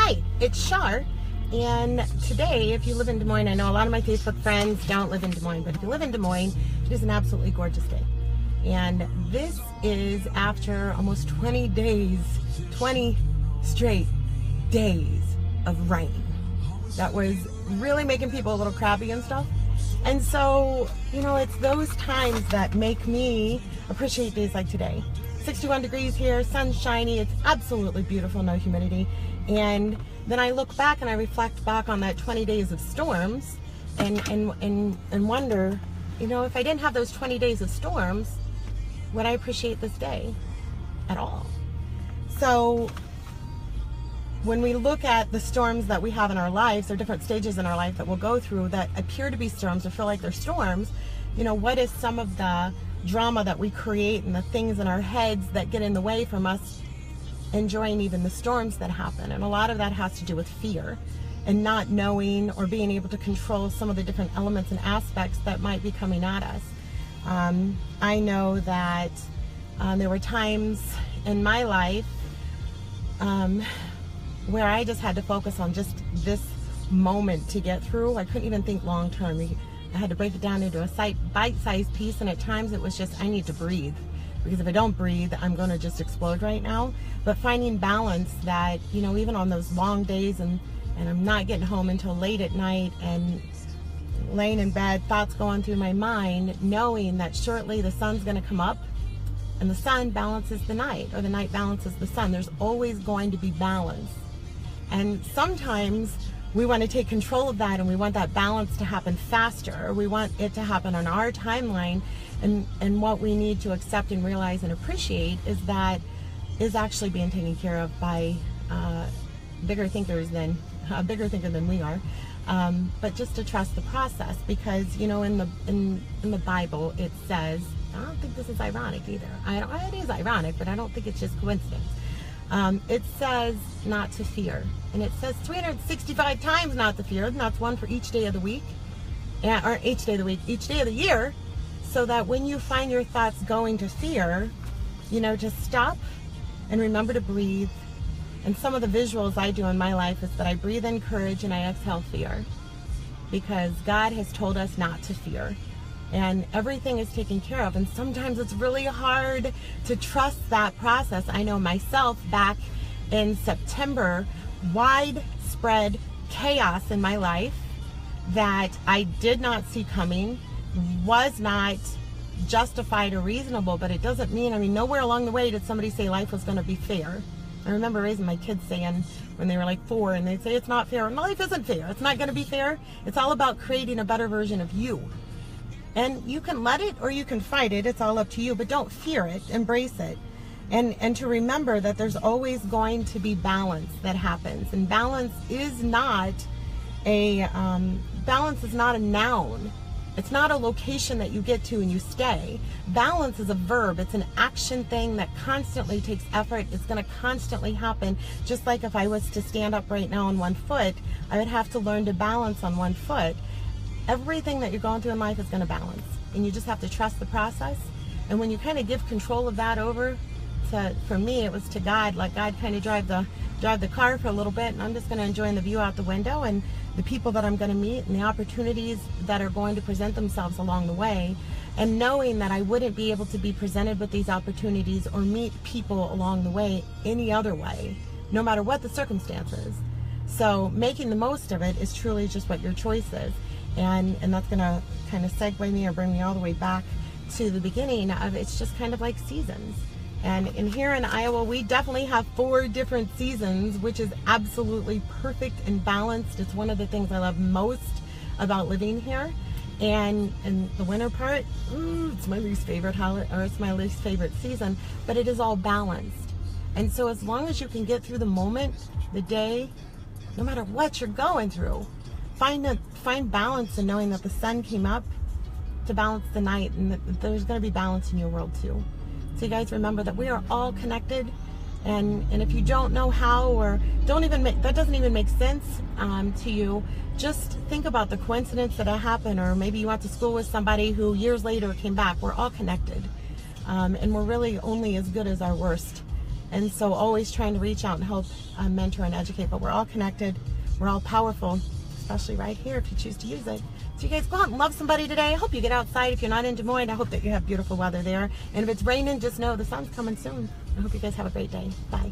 Hi, it's Char, and today, if you live in Des Moines, I know a lot of my Facebook friends don't live in Des Moines, but if you live in Des Moines, it is an absolutely gorgeous day. And this is after almost 20 days, 20 straight days of rain. That was really making people a little crappy and stuff. And so, you know, it's those times that make me appreciate days like today. 61 degrees here, sun's shiny, it's absolutely beautiful, no humidity. And then I look back and I reflect back on that 20 days of storms and wonder, you know, if I didn't have those 20 days of storms, would I appreciate this day at all? So when we look at the storms that we have in our lives, there are different stages in our life that we'll go through that appear to be storms or feel like they're storms. You know, what is some of the drama that we create and the things in our heads that get in the way from us enjoying even the storms that happen? And a lot of that has to do with fear and not knowing or being able to control some of the different elements and aspects that might be coming at us. I know that there were times in my life where I just had to focus on just this moment to get through. I couldn't even think long term. I had to break it down into a bite-sized piece, and at times it was just, I need to breathe, because if I don't breathe, I'm going to just explode right now. But finding balance that, you know, even on those long days and I'm not getting home until late at night and laying in bed, thoughts going through my mind, knowing that shortly the sun's going to come up and the sun balances the night, or the night balances the sun. There's always going to be balance. And sometimes we want to take control of that, and we want that balance to happen faster. We want it to happen on our timeline, and what we need to accept and realize and appreciate is that is actually being taken care of by a bigger thinker than we are. But just to trust the process, because, you know, in the Bible it says, I don't think this is ironic either. It is ironic, but I don't think it's just coincidence. It says not to fear, and it says 365 times not to fear, and that's one for each day of the week, or each day of the year, so that when you find your thoughts going to fear, you know, just stop and remember to breathe. And some of the visuals I do in my life is that I breathe in courage and I exhale fear, because God has told us not to fear. And everything is taken care of. And sometimes it's really hard to trust that process. I know myself, back in September, widespread chaos in my life that I did not see coming, was not justified or reasonable, but it doesn't mean, I mean, nowhere along the way did somebody say life was going to be fair. I remember raising my kids saying when they were like 4, and they'd say it's not fair. Life isn't fair. It's not going to be fair. It's all about creating a better version of you. And you can let it or you can fight it. It's all up to you, but don't fear it. Embrace it. And to remember that there's always going to be balance that happens. And balance is not a noun. It's not a location that you get to and you stay. Balance is a verb. It's an action thing that constantly takes effort. It's going to constantly happen. Just like if I was to stand up right now on one foot, I would have to learn to balance on one foot. Everything that you're going through in life is going to balance, and you just have to trust the process. And when you kind of give control of that over to, for me, it was to God. Let God kind of drive the car for a little bit, and I'm just going to enjoy the view out the window and the people that I'm going to meet and the opportunities that are going to present themselves along the way, and knowing that I wouldn't be able to be presented with these opportunities or meet people along the way any other way, no matter what the circumstances. So making the most of it is truly just what your choice is. And that's going to kind of segue me or bring me all the way back to the beginning of, it's just kind of like seasons. And here in Iowa, we definitely have 4 different seasons, which is absolutely perfect and balanced. It's one of the things I love most about living here. And the winter part, it's my least favorite holiday, or it's my least favorite season, but it is all balanced. And so as long as you can get through the moment, the day, no matter what you're going through, find balance in knowing that the sun came up to balance the night, and that there's going to be balance in your world too. So you guys remember that we are all connected, and if you don't know how, or that doesn't even make sense to you, just think about the coincidence that happened, or maybe you went to school with somebody who years later came back. We're all connected, and we're really only as good as our worst And so always trying to reach out and help mentor and educate. But we're all connected. We're all powerful, especially right here if you choose to use it. So you guys go out and love somebody today. I hope you get outside. If you're not in Des Moines, I hope that you have beautiful weather there. And if it's raining, just know the sun's coming soon. I hope you guys have a great day. Bye.